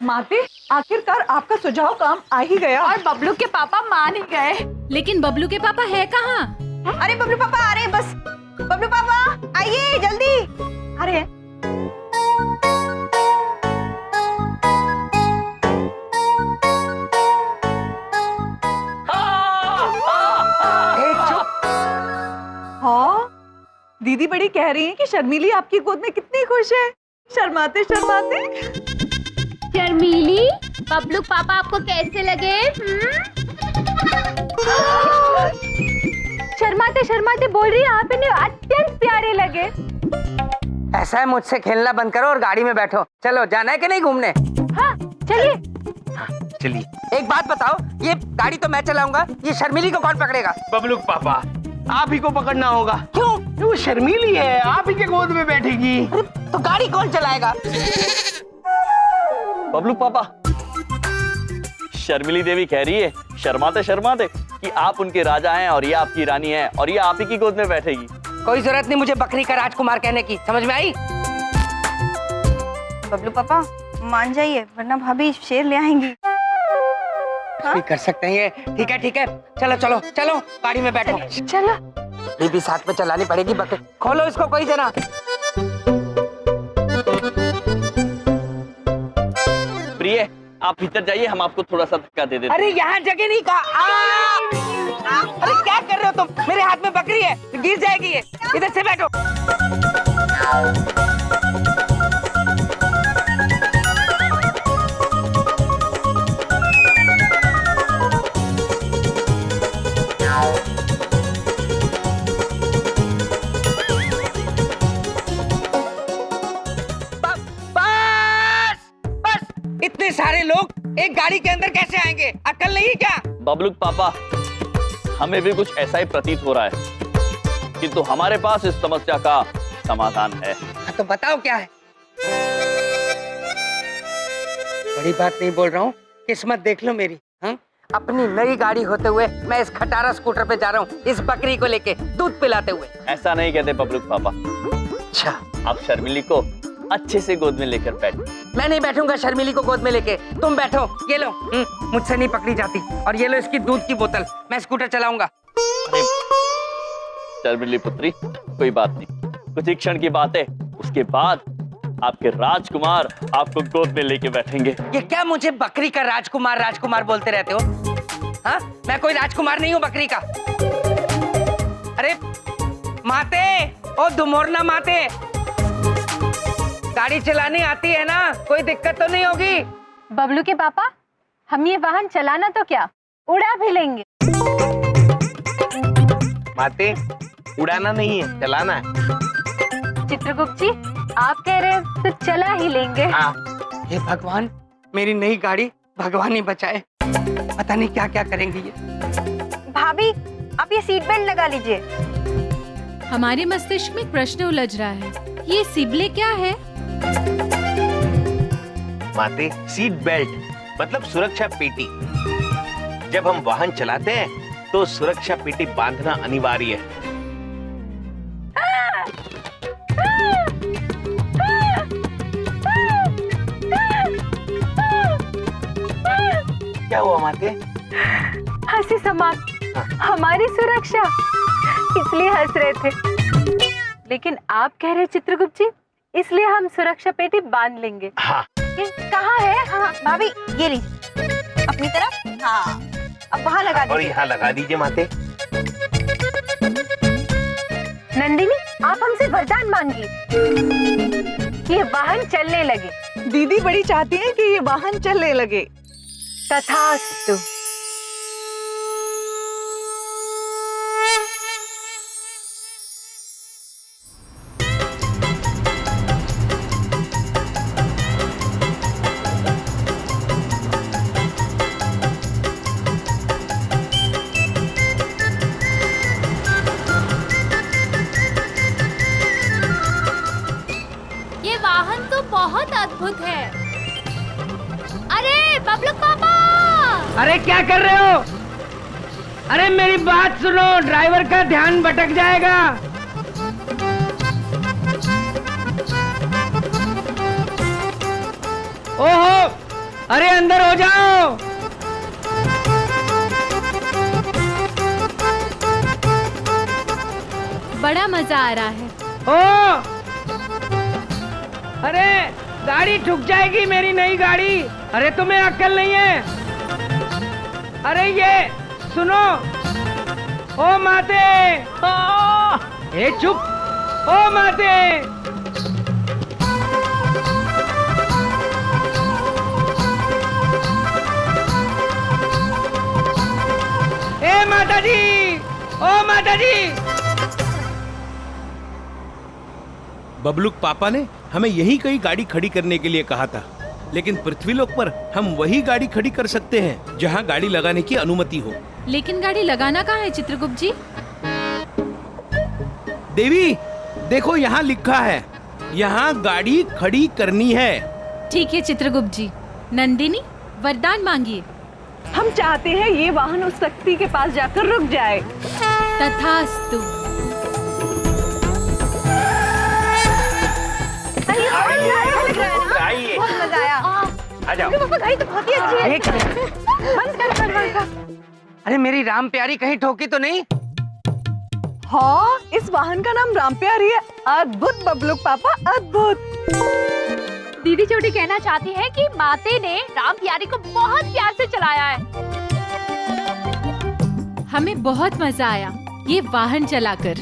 माते, आखिरकार आपका सुझाव काम आ ही गया। और बबलू के पापा मान ही गए। लेकिन बबलू के पापा है कहाँ? अरे बबलू पापा आ रहे हैं, बस बबलू पापा आइए जल्दी आ रहे हैं। हाँ, दीदी बड़ी कह रही हैं कि शर्मीली आपकी गोद में कितनी खुश है। शर्माते शर्माते। शर्मीली, बबलू पापा आपको कैसे लगे? शर्माते शर्माते बोल रही है आप इन्हें अत्यंत प्यारे लगे। ऐसा है, मुझसे खेलना बंद करो और गाड़ी में बैठो। चलो, जाना है कि नहीं घूमने? हाँ चलिए। चलिए। एक बात बताओ, ये गाड़ी तो मैं चलाऊंगा, ये शर्मीली को कौन पकड़ेगा? बबलू पापा, आप ही को पकड़ना होगा। क्यों? वो शर्मीली है, आप ही के गोद में बैठेगी। तो गाड़ी कौन चलाएगा? बबलू पापा, शर्मिली देवी कह रही है शर्माते शर्माते कि आप उनके राजा हैं और ये आपकी रानी है और ये आप ही की गोद में बैठेगी। कोई जरूरत नहीं मुझे बकरी का राजकुमार कहने की, समझ में आई? बबलू पापा मान जाइए, वरना भाभी शेर ले आएंगी। भी कर सकते हैं ये। ठीक है ठीक है, चलो चलो चलो, गाड़ी में बैठो। चलो। बीबी साथ में चलानी पड़ेगी बकरी। खोलो इसको कोई जना। प्रिय, आप भीतर जाइए, हम आपको थोड़ा सा धक्का दे देते। अरे यहाँ जगह नहीं कहा। अरे क्या कर रहे हो तुम? मेरे हाथ में बकरी है, गिर जाएगी ये। इधर से बैठो। इतने सारे लोग एक गाड़ी के अंदर कैसे आएंगे? अक्ल नहीं क्या? बबलू पापा, हमें भी कुछ ऐसा ही प्रतीत हो रहा है, किंतु हमारे पास इस समस्या का समाधान है। तो बताओ क्या है? बड़ी बात नहीं बोल रहा हूँ, किस्मत देख लो मेरी। अपनी नई गाड़ी होते हुए मैं इस खटारा स्कूटर पे जा रहा हूँ, इस बकरी को लेके दूध पिलाते हुए। ऐसा नहीं कहते बबलू पापा। अच्छा, आप शर्मिली को अच्छे से गोद में लेकर बैठो। मैं नहीं बैठूंगा शर्मिली को गोद में लेके, तुम बैठो। ये लो, मुझसे नहीं पकड़ी जाती। और ये लो इसकी दूध की बोतल, मैं स्कूटर चलाऊंगा। अरे शर्मिली पुत्री, कोई बात नहीं, कुछ ही क्षण की बात है, उसके बाद आपके राजकुमार आपको गोद में लेके बैठेंगे। ये क्या मुझे बकरी का राजकुमार राजकुमार बोलते रहते हो? हाँ, मैं कोई राजकुमार नहीं हूँ बकरी का। अरे माते, ओ दुमोरना माते, गाड़ी चलानी आती है ना? कोई दिक्कत तो नहीं होगी? बबलू के पापा, हम ये वाहन चलाना तो क्या, उड़ा भी लेंगे। माते, उड़ाना नहीं है, चलाना है। चित्रगुप्त जी, आप कह रहे हैं तो चला ही लेंगे। हाँ। हे भगवान, मेरी नई गाड़ी भगवान ही बचाए। पता नहीं क्या क्या करेंगी ये। भाभी आप ये सीट बेल्ट लगा लीजिए। हमारे मस्तिष्क में एक प्रश्न उलझ रहा है, ये सिबले क्या है? माते, सीट बेल्ट मतलब सुरक्षा पेटी। जब हम वाहन चलाते हैं तो सुरक्षा पेटी बांधना अनिवार्य है। क्या हुआ माते? हंसी समाप्त। हमारी सुरक्षा, इसलिए हंस रहे थे। लेकिन आप कह रहे चित्रगुप्त जी, इसलिए हम सुरक्षा पेटी बांध लेंगे। हाँ। ये कहाँ है? हाँ भाभी, ये लीजिए अपनी तरफ। हाँ, अब वहाँ लगा और दीजिए। यहाँ लगा दीजिए माते। नंदिनी, आप हमसे वरदान मांगिए, ये वाहन चलने लगे। दीदी बड़ी चाहती हैं कि ये वाहन चलने लगे। तथास्तु। ये वाहन तो बहुत अद्भुत है। अरे बबलू पापा! अरे क्या कर रहे हो? अरे मेरी बात सुनो, ड्राइवर का ध्यान भटक जाएगा। ओहो, अरे अंदर हो जाओ। बड़ा मजा आ रहा है। ओ अरे गाड़ी ठुक जाएगी, मेरी नई गाड़ी। अरे तुम्हें अक्ल नहीं है? अरे ये सुनो, ओ माते। ए चुप, ओ माते। ए माता जी, ओ माता जी। बबलूक पापा ने हमें यहीं कहीं गाड़ी खड़ी करने के लिए कहा था, लेकिन पृथ्वीलोक पर हम वही गाड़ी खड़ी कर सकते हैं जहां गाड़ी लगाने की अनुमति हो। लेकिन गाड़ी लगाना कहाँ है चित्रगुप्त जी? देवी देखो, यहाँ लिखा है, यहाँ गाड़ी खड़ी करनी है। ठीक है चित्रगुप्त जी। नंदिनी वरदान मांगिए। हम चाहते हैं ये वाहन उस शक्ति के पास जाकर रुक जाए। तथास्तु। आइए, बहुत मजा आया। आ जाओ। पापा गाड़ी तो बहुत ही अच्छी है। एक मिनट। बंद कर दरवाजा। अरे मेरी राम प्यारी कहीं ठोकी तो नहीं? हाँ, इस वाहन का नाम राम प्यारी है। अद्भुत बबलूक पापा, अद्भुत। दीदी छोटी कहना चाहती है कि माते ने राम प्यारी को बहुत प्यार से चलाया है। हमें बहुत मजा आया ये वाहन चलाकर।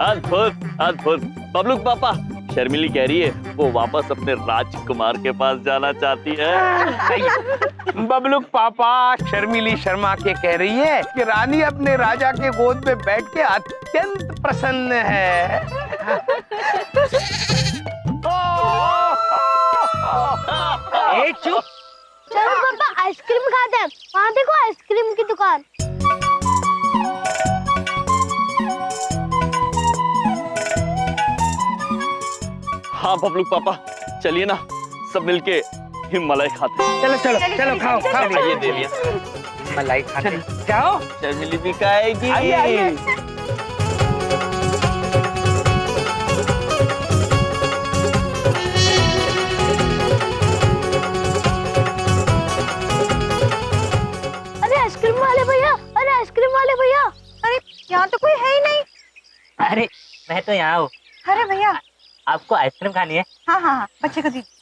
अद्भुत अद्भुत। बबलूक पापा, शर्मिली कह रही है वो वापस अपने राजकुमार के पास जाना चाहती है। बबलूक पापा, शर्मिली शर्मा के कह रही है कि रानी अपने राजा के गोद में बैठ के अत्यंत प्रसन्न है। ए चुप। चलो पापा आइसक्रीम खाते हैं। वहाँ देखो आइसक्रीम की दुकान। हाँ बबलूक पापा, चलिए ना सब मिलके हिमालय खाते हैं। चलो चलो चलो, खाओ खाओ। ये दे लिया। मलाई खाते जाओ। शर्मिली भी खाएगी। अरे आइसक्रीम वाले भैया, अरे आइसक्रीम वाले भैया। अरे यहाँ तो कोई है ही नहीं। अरे मैं तो यहाँ हूँ। अरे भैया। आपको आइसक्रीम खानी है? हाँ हाँ हाँ, बच्चे को दीजिए।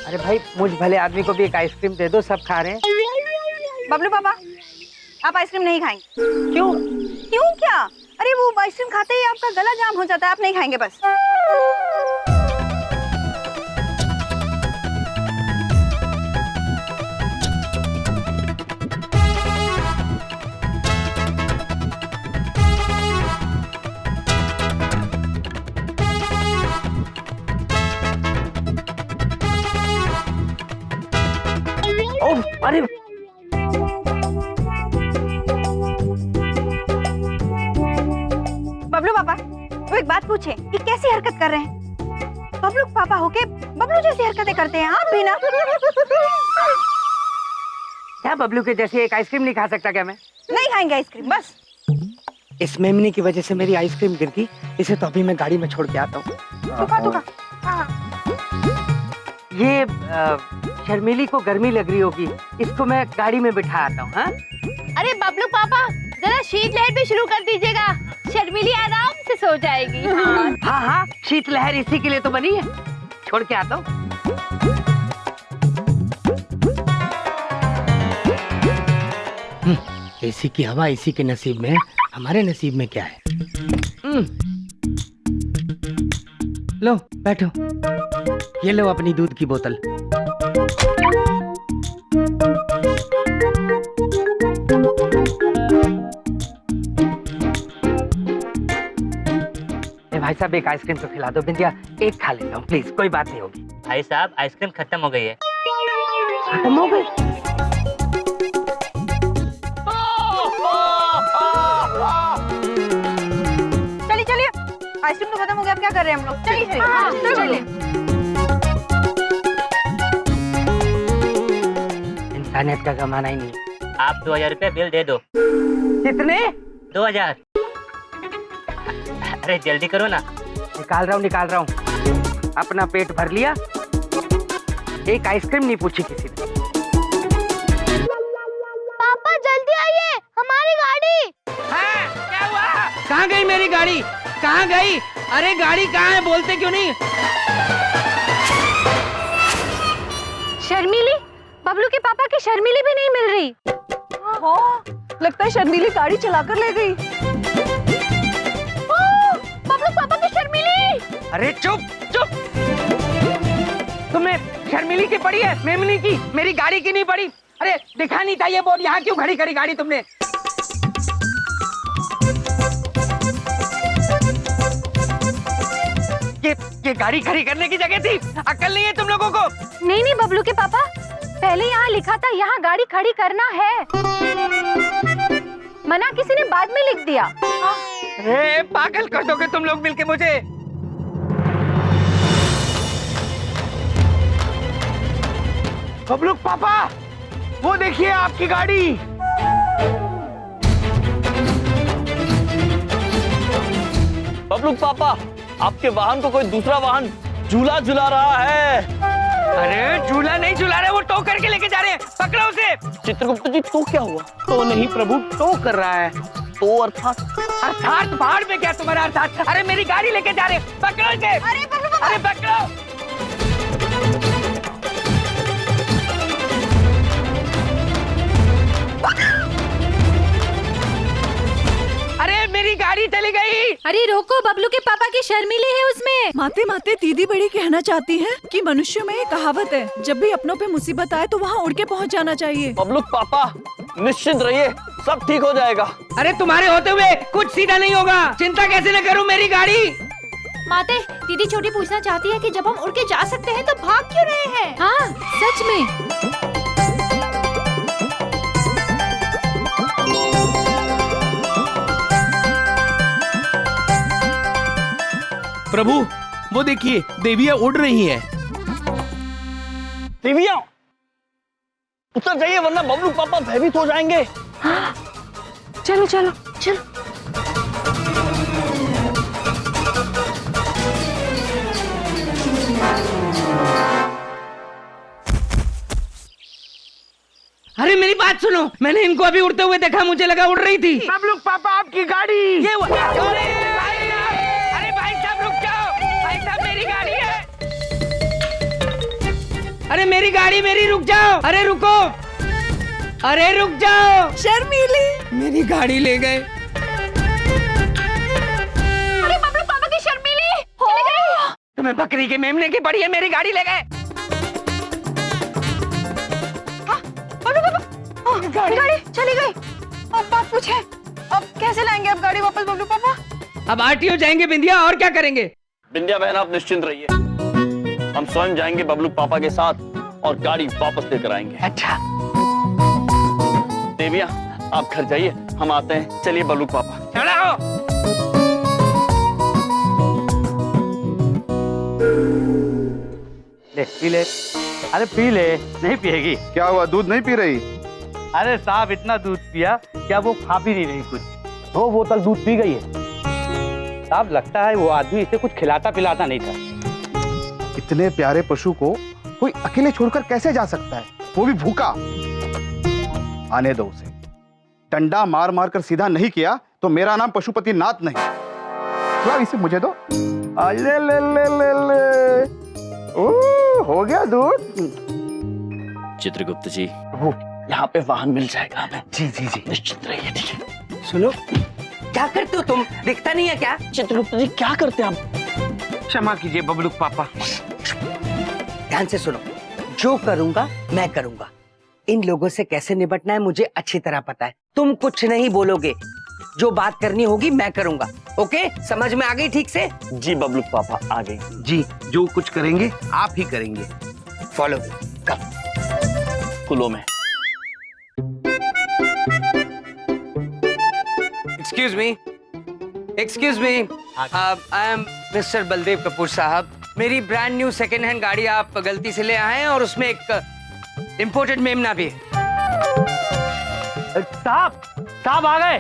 अरे भाई, मुझ भले आदमी को भी एक आइसक्रीम दे दो, सब खा रहे हैं। बबलू पापा, आप आइसक्रीम नहीं खाएंगे। क्यों? क्यों क्या? अरे वो आइसक्रीम खाते ही आपका गला जाम हो जाता है, आप नहीं खाएंगे बस। ओह, अरे बबलू पापा, वो एक बात पूछे कि कैसी हरकत कर रहे हैं? बबलू पापा होके बबलू जैसी हरकतें करते हैं आप भी ना। क्या बबलू के जैसे एक आइसक्रीम नहीं खा सकता क्या मैं? नहीं खाएंगे आइसक्रीम बस। इस मेमनी की वजह से मेरी आइसक्रीम गिर गई। इसे तो अभी मैं गाड़ी में छोड़ के आता हूँ। तुका। हाँ। ये शर्मिली को गर्मी लग रही होगी, इसको मैं गाड़ी में बिठा आता हूँ। हाँ? अरे बबलू पापा, जरा शीतलहर भी शुरू कर दीजिएगा। शर्मिली आराम से सो जाएगी। हाँ हाँ, शीतलहर इसी के लिए तो बनी है। छोड़ के आता हूँ। एसी की हवा इसी के नसीब में है, हमारे नसीब में क्या है? लो बैठो, ये लो अपनी दूध की बोतल। भाई साहब एक आइसक्रीम तो खिला दो। बिंदिया एक खा लेता हूँ प्लीज, कोई बात नहीं होगी। भाई साहब आइसक्रीम खत्म हो गई है। खत्म हो गई? आइसक्रीम तो खत्म हो गया, अब क्या कर रहे हैं हम लोग? चलिए चलिए। इंसानियत का कमाना ही नहीं। आप 2000 रुपये बिल दे दो। कितने? 2000। अरे जल्दी करो ना। निकाल रहा हूँ। अपना पेट भर लिया, एक आइसक्रीम नहीं पूछी किसी ने। पापा जल्दी आइए, हमारी गाड़ी। हाँ, क्या हुआ? कहाँ गई मेरी गाड़ी? कहाँ गई? अरे गाड़ी कहाँ है, बोलते क्यों नहीं? शर्मीली, बबलू के पापा की शर्मीली भी नहीं मिल रही। हाँ, लगता है शर्मीली गाड़ी चलाकर ले गई। बबलू पापा की शर्मीली। अरे चुप चुप। तुमने शर्मिली की पड़ी है, मेमनी की, मेरी गाड़ी की नहीं पड़ी। अरे दिखा नहीं था ये बोर्ड, यहाँ क्यों खड़ी करी गाड़ी तुमने? ये गाड़ी खड़ी करने की जगह थी, अक्ल नहीं है तुम लोगों को? नहीं बबलू के पापा, पहले यहाँ लिखा था यहाँ गाड़ी खड़ी करना है, मना किसी ने बाद में लिख दिया। अरे पागल कर दोगे तुम लोग मिलके मुझे। बबलू पापा, वो देखिए आपकी गाड़ी। बबलू पापा, आपके वाहन को कोई दूसरा वाहन झूला झुला रहा है। अरे झूला नहीं झूला रहे, वो टो करके लेके जा रहे हैं, पकड़ो उसे। चित्रगुप्त जी, तो क्या हुआ? तो नहीं प्रभु, टो कर रहा है। तो अर्थात अर्थात पहाड़ में क्या तुम्हारा अर्थात? अरे मेरी गाड़ी लेके जा रहे हैं, पकड़ो इसे। अरे पकड़ो। अरे मेरी गाड़ी चली गई। अरे रोको, बबलू के पापा की शर्मीली है उसमें। माते माते दीदी बड़ी कहना चाहती है कि मनुष्य में एक कहावत है, जब भी अपनों पे मुसीबत आए तो वहाँ उड़ के पहुँच जाना चाहिए। बबलू पापा, निश्चिंत रहिए, सब ठीक हो जाएगा। अरे तुम्हारे होते हुए कुछ सीधा नहीं होगा, चिंता कैसे न करूं मेरी गाड़ी। माते, दीदी छोटी पूछना चाहती है कि जब हम उड़ के जा सकते हैं तो भाग क्यों रहे हैं? हाँ सच में। प्रभु, वो देखिए, देवियां उड़ रही हैं। देवियां, उतर जाइए वरना बबलू पापा भयभीत हो जाएंगे। चलो चलो चलो। अरे मेरी बात सुनो, मैंने इनको अभी उड़ते हुए देखा, मुझे लगा उड़ रही थी। बबलू पापा आपकी गाड़ी। ये अरे भाई साहब रुक जाओ, भाई साहब मेरी गाड़ी है। अरे मेरी गाड़ी, मेरी रुक जाओ। अरे रुको, अरे रुक जाओ। शर्मीली, मेरी गाड़ी ले गए। अरे बबलू पापा की शर्मीली चली गई। तुम्हें बकरी के मेमने की पड़ी है, मेरी गाड़ी ले गए। गाड़ी चली गई। अब बात पूछे, अब कैसे लाएंगे अब गाड़ी वापस बबलू पापा? अब आरटीओ जाएंगे बिंदिया, और क्या करेंगे? बिंदिया बहन, आप निश्चिंत रहिए, हम स्वयं जाएंगे बबलू पापा के साथ और गाड़ी वापस लेकर आएंगे। अच्छा देविया, आप घर जाइए, हम आते हैं। चलिए बबलू पापा। चढ़ाओ। ले पी ले। अरे पी ले। नहीं पिएगी? क्या हुआ, दूध नहीं पी रही? अरे साहब, इतना दूध पिया क्या वो खा भी नहीं रही कुछ। 2 बोतल दूध पी गई है साहब। लगता है वो आदमी इसे कुछ खिलाता पिलाता नहीं था। इतने प्यारे पशु को कोई अकेले छोड़कर कैसे जा सकता है, वो भी भूखा? आने दो उसे। डंडा मार मार कर सीधा नहीं किया तो मेरा नाम पशुपति नाथ नहीं। ला इसे मुझे दो। ले ले ले ले ले। ओ, हो गया दूध। चित्रगुप्त जी, यहाँ पे वाहन मिल जाएगा हमें। जी जी जी, निश्चिंत रहिए। ठीक है। सुनो, क्या करते हो तुम? दिखता नहीं है क्या? चित्रगुप्त जी, क्या करते हैं आप? क्षमा कीजिए बबलू पापा। ध्यान से सुनो, जो करूंगा मैं करूंगा। इन लोगों से कैसे निपटना है मुझे अच्छी तरह पता है। तुम कुछ नहीं बोलोगे, जो बात करनी होगी मैं करूंगा। ओके, समझ में आ गई ठीक से? जी बबलू पापा, आ गई। जी, जो कुछ करेंगे आप ही करेंगे। फॉलो कर। कुलों में। Excuse me, excuse me, I am mister Baldev Kapoor साहब। मेरी ब्रांड न्यू सेकेंड हैंड गाड़ी आप गलती से ले आए हैं और उसमें एक इम्पोर्टेड मेमना भी है। साहब आ गए।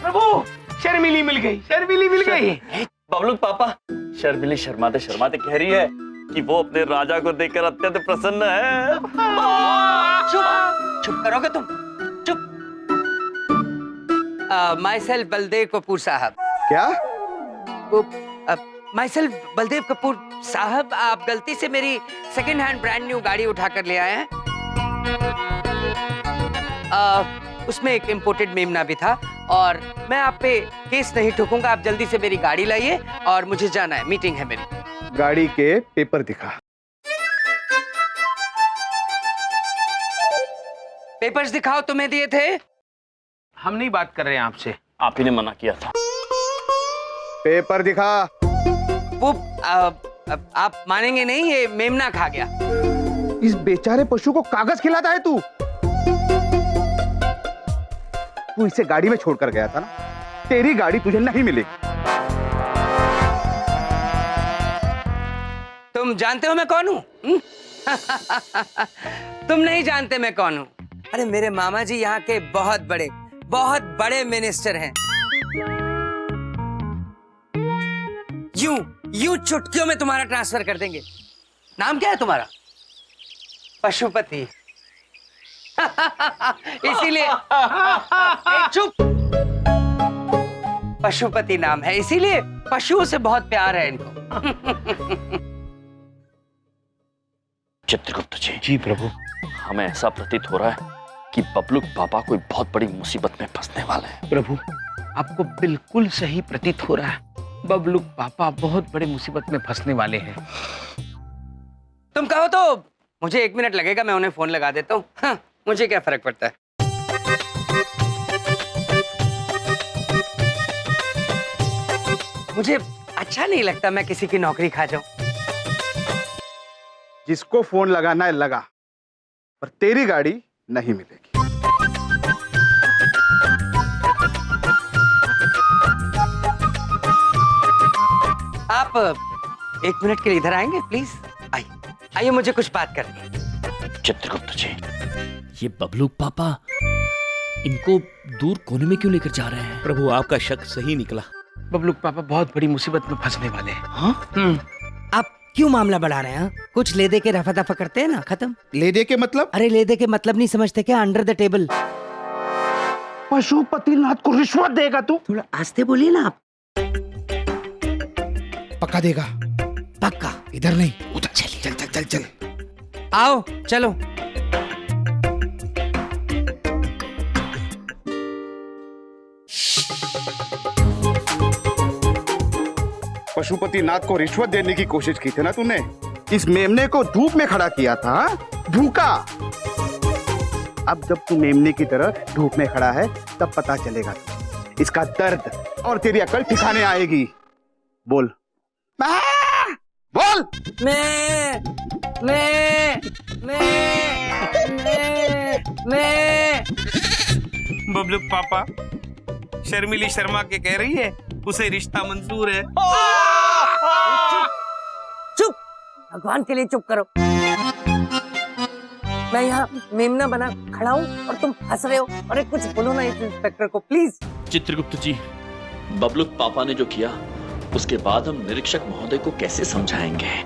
प्रभु, शर्मिली मिल गई, शर्मिली मिल गई। बबलू पापा, शर्मिली शर्माते शर्माते कह रही है कि वो अपने राजा को देखकर अत्यंत प्रसन्न है। चुप करोगे तुम? चुप। माई सेल्फ बलदेव कपूर साहब। क्या? माई सेल्फ बलदेव कपूर साहब, आप गलती से मेरी सेकेंड हैंड ब्रांड न्यू गाड़ी उठाकर ले आए हैं। उसमें एक इम्पोर्टेड मेमना भी था और मैं आप पे केस नहीं ठोकूंगा। आप जल्दी से मेरी गाड़ी लाइए और मुझे जाना है, मीटिंग है मेरी। गाड़ी के पेपर दिखा। पेपर्स दिखाओ, तुम्हें दिए थे। हम नहीं बात कर रहे हैं आपसे, आप ही ने मना किया था। पेपर दिखा। वो आप मानेंगे नहीं, ये मेमना खा गया। इस बेचारे पशु को कागज खिलाता है तू? तू इसे गाड़ी में छोड़कर गया था ना, तेरी गाड़ी तुझे नहीं मिलेगी। तुम जानते हो मैं कौन हूं? तुम नहीं जानते मैं कौन हूं। अरे मेरे मामा जी यहाँ के बहुत बड़े मिनिस्टर हैं। यूं चुटकियों में तुम्हारा ट्रांसफर कर देंगे। नाम क्या है तुम्हारा? पशुपति। इसीलिए चुप। पशुपति नाम है, इसीलिए पशुओं से बहुत प्यार है इनको। चित्रगुप्त जी। जी प्रभु। हमें ऐसा प्रतीत हो रहा है कि बबलूक पापा कोई बहुत बड़ी मुसीबत में फंसने वाले हैं। प्रभु, आपको बिल्कुल सही प्रतीत हो रहा है। बबलूक पापा बहुत बड़े मुसीबत में फंसने वाले हैं। तुम कहो तो मुझे 1 मिनट लगेगा, मैं उन्हें फोन लगा देता हूँ। हाँ, मुझे क्या फर्क पड़ता है। मुझे अच्छा नहीं लगता मैं किसी की नौकरी खा जाऊं। जिसको फोन लगाना है लगा, पर तेरी गाड़ी नहीं मिलेगी। आप 1 मिनट के लिए इधर आएंगे प्लीज? आइए, मुझे कुछ बात करनी है। चित्रगुप्त जी, ये बबलूक पापा इनको दूर कोने में क्यों लेकर जा रहे हैं? प्रभु, आपका शक सही निकला। बबलूक पापा बहुत बड़ी मुसीबत में फंसने वाले हैं। हाँ? आप क्यों मामला बढ़ा रहे हैं? कुछ ले दे के रफा दफा करते हैं ना, खत्म। ले दे के मतलब? अरे ले दे के मतलब नहीं समझते क्या? Under the table. पशुपतिनाथ को रिश्वत देगा तू? थोड़ा आस्ते बोलिए ना आप। पक्का देगा? पक्का। इधर नहीं, उधर। चलिए, चल। आओ चलो। पशुपतिनाथ को रिश्वत देने की कोशिश की थी ना तूने? इस मेमने को धूप में खड़ा किया था, भूखा। अब जब तू मेमने की तरह धूप में खड़ा है, तब पता चलेगा इसका दर्द और तेरी अकल ठिकाने आएगी। बोल। बोल। बबलूक पापा, शर्मिली शर्मा के कह रही है उसे रिश्ता मंजूर है। चुप, भगवान के लिए चुप करो। मैं यहाँ मेमना बना खड़ा हूँ और तुम हंस रहे हो। अरे कुछ बोलो ना इस इंस्पेक्टर को प्लीज। चित्रगुप्त जी, बबलूक पापा ने जो किया उसके बाद हम निरीक्षक महोदय को कैसे समझाएंगे?